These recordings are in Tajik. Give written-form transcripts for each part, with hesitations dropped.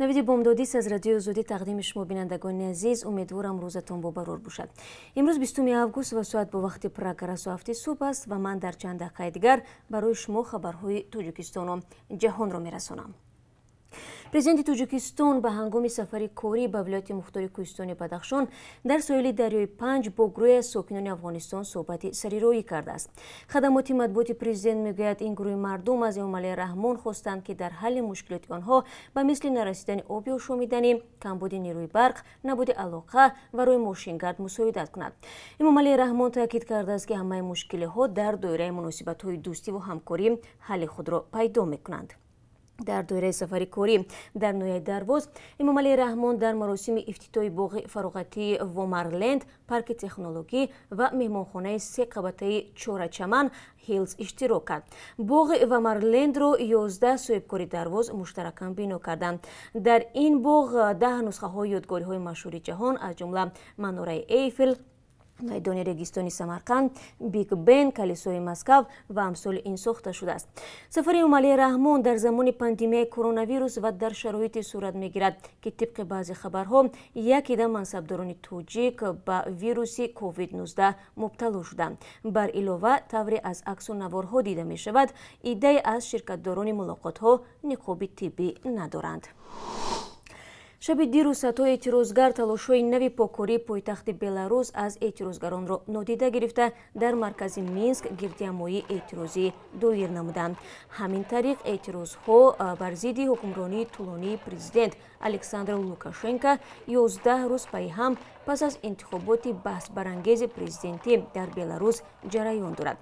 навиди бомдодис аз радио зуди тақдими шумо бинандагони азиз, умедворам рӯзатон бобарор бошад. имрӯз 20 август ва соат бо вақти прага расоафти субҳ аст ва ман дар чанд дақиқаи дигар барои шумо хабарҳои Тоҷикистону ҷаҳонро мерасонам. Президенти Тоҷикистон ба ҳангоми сафари корӣ ба вилояти мухтори Кӯҳистони Бадахшон дар соҳили дарёи Панҷ бо гурӯҳи аз сокинони Афғонистон суҳбати сарироӣ кардааст. Хадамоти матбуоти президент мегӯяд, ин гурӯҳи мардум аз Эмомалӣ Раҳмон хостанд ки дар ҳалли мушкилоти онҳо ба мисли нарасидани оби ошомиданӣ, камбуди нерӯи барқ, набуди алоқа ва роҳи мошингард мусоидат кунад. Эмомалӣ Раҳмон таъкид кардааст ки ҳамаи мушкилиҳо дар доираи муносибатҳои дӯстиву ҳамкорӣ ҳалли худро пайдо мекунанд. дар доираи сафари корӣ дар ноҳияи Дарвоз, Эмомалӣ Раҳмон дар маросими ифтитоҳи боғи фароғатии Вомарленд, парки технологӣ ва меҳмонхонаи 3 қабатаи Чорачаман Хилс иштирок кард. Боғи Вомарлендро 11 соҳибкори Дарвоз муштаракан бино карданд. Дар ин боғ 10 нусхаҳои ёдгориҳои машҳури ҷаҳон аз ҷумла Манораи Эйфел, майдони регистони Самарқанд, Биг Бен, калисои Москав ва амсоли ин сохта шудааст. Сафари Эмомалӣ Раҳмон дар замони пандемияи коронавирус ва дар шароите сурат мегирад ки тибқи баъзе хабарҳо як ида мансабдорони тоҷик ба вируси COVID-19 мубтало шуданд. Бар илова тавре аз аксу наворҳо дида мешавад, идаи аз ширкатдорони мулоқотҳо ниқоби тиббӣ надоранд. шаби диру сатҳои эътирозгар талошҳои нави покории пойтахти Беларус аз эътирозгаронро нодида гирифта дар маркази Минск гирдиҳамоии эътирозӣ доир намуданд. ҳамин тариқ эътирозҳо бар зидди ҳукмронии тӯлонии президент Александр Лукашенко 11 рӯз пайҳам пас аз интихоботи баҳсбарангези президентӣ дар Беларус ҷараён дорад.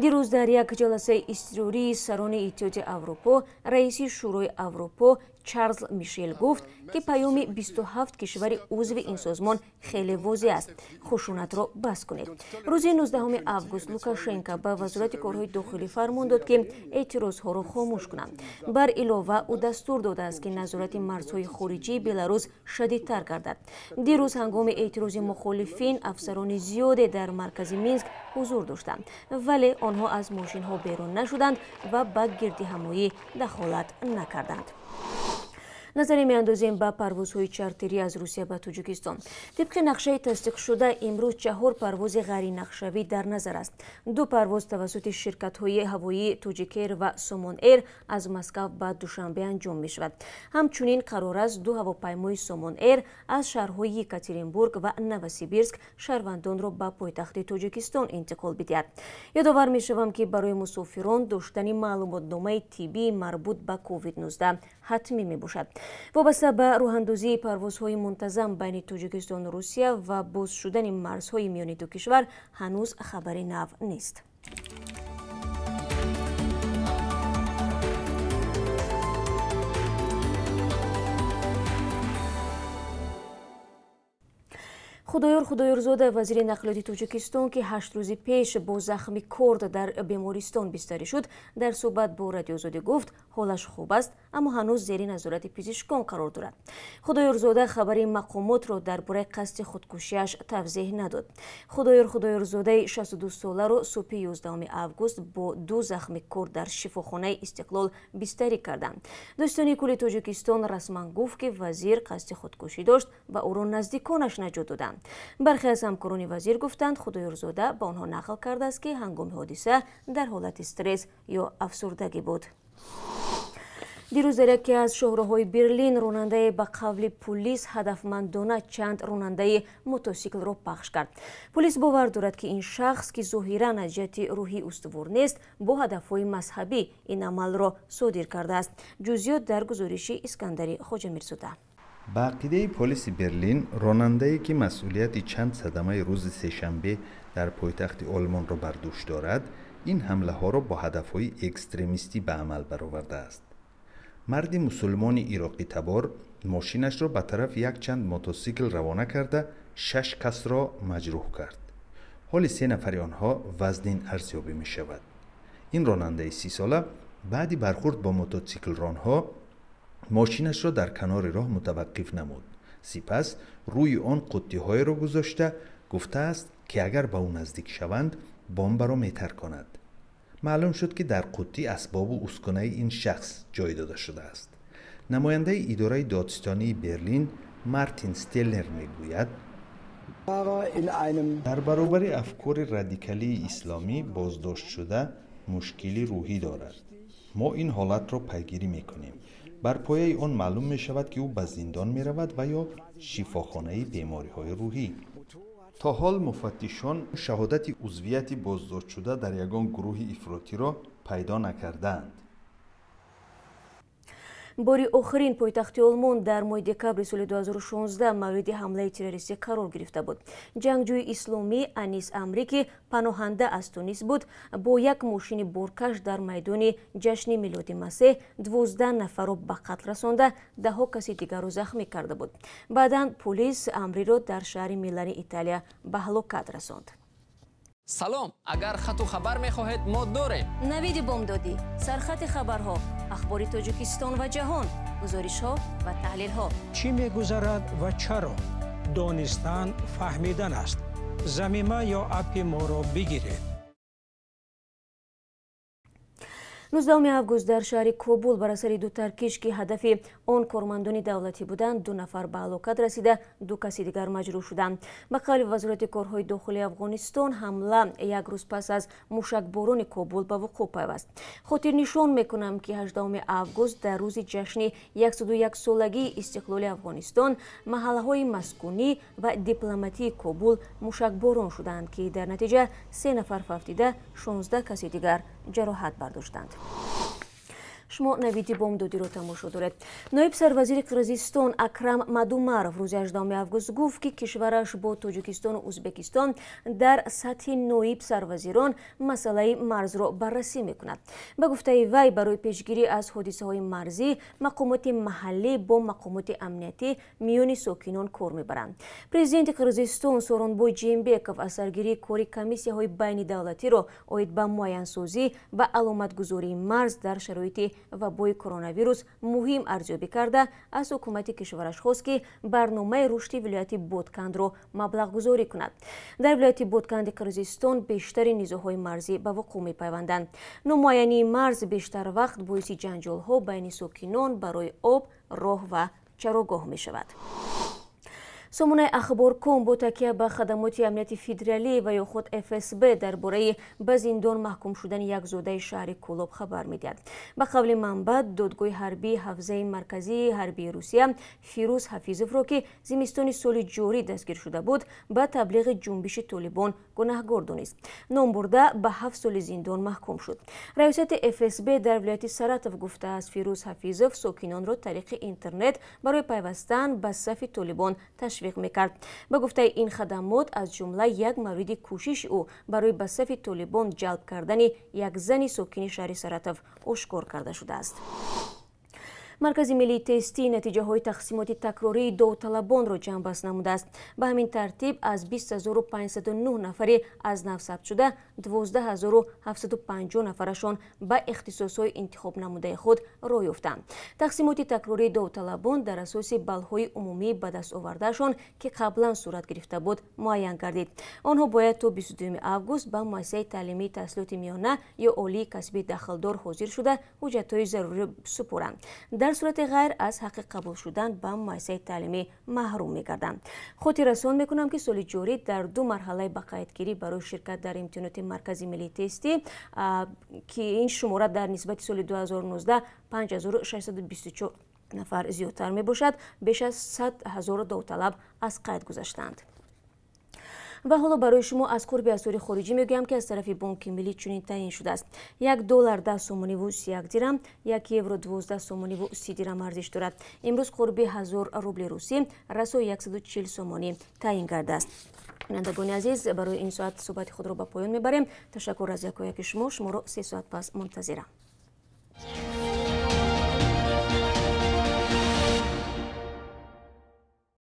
дирӯз дар як ҷаласаи изтирории сарони Иттиҳоди Аврупо, раиси Шӯрои Аврупо Чарлз Мишел гуфт ки паёми 27 кишвари узви ин созмон хеле возеҳ аст: хушунатро бас кунед. рӯзи 19 август Лукашенко ба Вазорати корҳои дохилӣ фармон дод ки эътирозҳоро хомӯш кунанд. Бар илова ӯ дастур додааст ки назорати марзҳои хориҷии Беларус шадидтар гардад. дирӯз ҳангоми эътирози мухолифин афсарони зиёде дар маркази Минск ҳузур доштанд, вале онҳо аз мошинҳо берун нашуданд ва ба гирдиҳамоӣ дахолат накарданд. назаре меандозем ба парвозҳои чартерӣ аз Русия ба Тоҷикистон. тибқи нақшаи тасдиқшуда имрӯз 4 парвози ғайринақшавӣ дар назар аст. 2 парвоз тавассути ширкатҳои ҳавоии Тоҷикер ва Сомон Эйр аз Москав ба Душанбе анҷом мешавад. ҳамчунин қарор аст 2 ҳавопаймои Сомон Эйр аз шаҳрҳои Екатеринбург ва Новосибирск шаҳрвандонро ба пойтахти Тоҷикистон интиқол бидиҳад. ёдовар мешавам ки барои мусофирон доштани маълумотномаи тиббии марбут ба COVID-19 ҳатмӣ мебошад. вобаста ба роҳандозии парвозҳои мунтазам байни Тоҷикистону Русия ва боз шудани марзҳои миёни ду кишвар ҳанӯз хабари нав нест. Худоёрзода, вазири нақлиёти Тоҷикистон, ки 8 рӯзи пеш бо захми корд дар бемористон бистарӣ шуд, дар суҳбат бо радиозода гуфт, ҳолаш хуб аст, аммо ҳанӯз зери назорати пизишкон қарор дорад. Худоёрзода хабари мақомотро дар бораи қасди худкушиаш тавзеҳ надод. Худоёрзодаи 62-соларо субҳи 11 август бо 2 захми корд дар шифохонаи Истиқлол бистарӣ карданд. Достони кӯли Тоҷикистон расман гуфт ки вазир қасди худкушӣ дошт ва ӯро наздиконаш наҷот доданд. бархе аз ҳамкорони вазир гуфтанд, Худоёрзода ба онҳо нақл кардааст ки ҳангоми ҳодиса дар ҳолати стресс ё афсурдагӣ буд. дирӯз дар яке аз шоҳроҳҳои Берлин ронандае ба қавли пулис ҳадафмандона чанд ронандаи мотосиклро пахш кард. пулис бовар дорад ки ин шахс, ки зоҳиран аз ҷиҳати рӯҳӣ устувор нест, бо ҳадафҳои мазҳабӣ ин амалро содир кардааст. ҷузъиёт дар гузориши Искандари Хоҷамирзода. ба ақидаи полиси Берлин, ронандае ки масъулияти чанд садамаи рӯзи сешанбе дар пойтахти Олмонро бар дӯш дорад, ин ҳамлаҳоро бо ҳадафҳои экстремистӣ ба амал баровардааст. марди мусулмони ироқӣ табор мошинашро ба тарафи якчанд мотосикл равона карда 6 касро маҷрӯҳ кард. ҳоли 3 нафари онҳо вазнин арзёбӣ мешавад. ин ронандаи 30 сола баъди бархурд бо мотосиклронҳо мошинашро дар канори роҳ мутаваққиф намуд. сипас рӯи он қуттиҳоеро гузошта гуфтааст ки агар ба ӯ наздик шаванд, бомбаро метарконад. маълум шуд ки дар қуттӣ асбобу ускунаи ин шахс ҷой дода шудааст. намояндаи идораи додистони берлин мартин стеллер мегӯяд дар баробари афкори радикалии исломӣ боздоштшуда мушкили рӯҳӣ дорад. мо ин ҳолатро пайгирӣ мекунем. бар пояи он маълум мешавад ки ӯ ба зиндон меравад ва ё шифохонаи бемориҳои рӯҳӣ. то ҳол муфаттишон шаҳодати узвияти боздоштшуда дар ягон гурӯҳи ифротиро пайдо накардаанд. бори охирин пойтахти Олмон дар моҳи декабри соли 2016 мавриди ҳамлаи террористӣ қарор гирифта буд. ҷангҷӯи исломӣ Анис Амрӣ ки паноҳанда аз Тунис буд, бо як мошини боркаш дар майдони ҷашни милоди Масеҳ 12 нафарро ба қатл расонда, даҳо каси дигарро захмӣ карда буд. баъдан полис Амриро дар шаҳри Милани, Италия ба ҳалокат расонд. салом, агар хату хабар мехоҳед мо дорем. навиди бомдодӣ, сархати хабарҳо, ахбори Тоҷикистон ва ҷаҳон, гузоришҳо ва таҳлилҳо. чӣ мегузарад ва чаро? донистан фаҳмидан аст. замима ё апи моро бигиред. 19 август дар шаҳри Кобул бар асари ду таркиш ки ҳадафи он кормандони давлатӣ буданд, 2 нафар ба ҳалокат расида, 2 каси дигар маҷрӯҳ шуданд. ба қавли вазорати корҳои дохилии Афғонистон, ҳамла як рӯз пас аз мушакборони Кобул ба вуқӯъ пайваст. хотирнишон мекунам ки 18 август дар рӯзи ҷашни 101-солагии истиқлоли Афғонистон маҳаллаҳои маскунӣ ва дипломатии Кобул мушакборон шуданд ки дар натиҷа 3 нафар фавтида, 16 каси дигар ҷароҳат бардоштанд. шумо навиди бомдодиро тамошо доред. ноиб сарвазири Қирғизистон Акрам Мадумаров рӯзи 18 август гуфт ки кишвараш бо Тоҷикистону Узбекистон дар сатҳи ноиб сарвазирон масъалаи марзро баррасӣ мекунад. ба гуфтаи вай, барои пешгирӣ аз ҳодисаҳои марзӣ мақомоти маҳаллӣ бо мақомоти амнияти миёни сокинон кор мебаранд. президенти Қирғизистон Сооронбой Ҷэймбеков аз саргирии кори комиссияҳои байнидавлатиро оид ба муайянсозӣ ва аломатгузории марз дар шароити вабои коронавирус муҳим арзёбӣ карда, аз ҳукумати кишвараш хост ки барномаи рушди вилояти Боткандро маблағгузорӣ кунад. дар вилояти Ботканди Қирғизистон бештари низоъҳои марзӣ ба вуқӯъ мепайванданд. номуайянии марз бештар вақт боиси ҷанҷолҳо байни сокинон барои об, роҳ ва чарогоҳ мешавад. сомонаи Ахборком бо такя ба хадамоти амнияти федералӣ ва ё худ ФСБ дар бораи ба зиндон маҳкум шудани як зодаи шаҳри Кӯлоб хабар медиҳад. ба қавли манбаъ, додгоҳи ҳарбии ҳавзаи марказии ҳарбии Русия Фирӯз Ҳафизовро ки зимистони соли ҷорӣ дастгир шуда буд, ба таблиғи ҷунбиши Толибон гунаҳгор донист. ном бурда ба 7 соли зиндон маҳкум шуд. раёсати ФСБ дар вилояти Саратов гуфтааст, Фирӯз Ҳафизов сокинонро тариқи интернет барои пайвастан ба сафи Толибон ташвиқ мекард. ба гуфтаи ин хадамот аз ҷумла як мавриди кӯшиши ӯ барои ба сафи Толибон ҷалб кардани як зани сокини шаҳри Саратов ошкор карда шудааст. маркази миллии тестӣ натиҷаҳои тақсимоти такрории довталабонро ҷамъбаст намудааст. ба ҳамин тартиб аз 20509 нафари аз нав сабт шуда, 12750 нафарашон ба ихтисосҳои интихобнамудаи худ роҳ ёфтанд. тақсимоти такрории довталабон дар асоси баллҳои умумӣ ба дастовардаашон ки қаблан сурат гирифта буд муайян гардид. онҳо бояд то 22 август ба муассисаи таълимии таҳсилоти миёна ё олии касбии дахлдор ҳозир шуда ҳуҷҷатҳои заруриро супоранд. дар сурати ғайр аз ҳаққи қабул шудан ба муассисаи таълимӣ маҳрум мегарданд. хотиррасон мекунам ки соли ҷорӣ дар 2 марҳалаи бақаятгирӣ барои ширкат дар имтиҳоноти маркази миллии тестӣ ки ин шумора дар нисбати соли 2019 5624 нафар зиёдтар мебошад, беш аз 100 000 довталаб аз қайд гузаштанд. ва ҳоло барои шумо аз қурби асъори хориҷӣ мегӯям ки аз тарафи Бонки Миллӣ чунин таъин шудааст. $1 10 сомониву 31 дирам, €1 12 сомониву 30 дирам арзиш дорад. имрӯз қурби 1000 рубли русӣ расо 140 сомонӣ таъин гардааст. бинандагони азиз, барои ин соат суҳбати худро ба поён мебарем. ташаккур аз якояки шумо. шуморо 3 соат пас мунтазирам.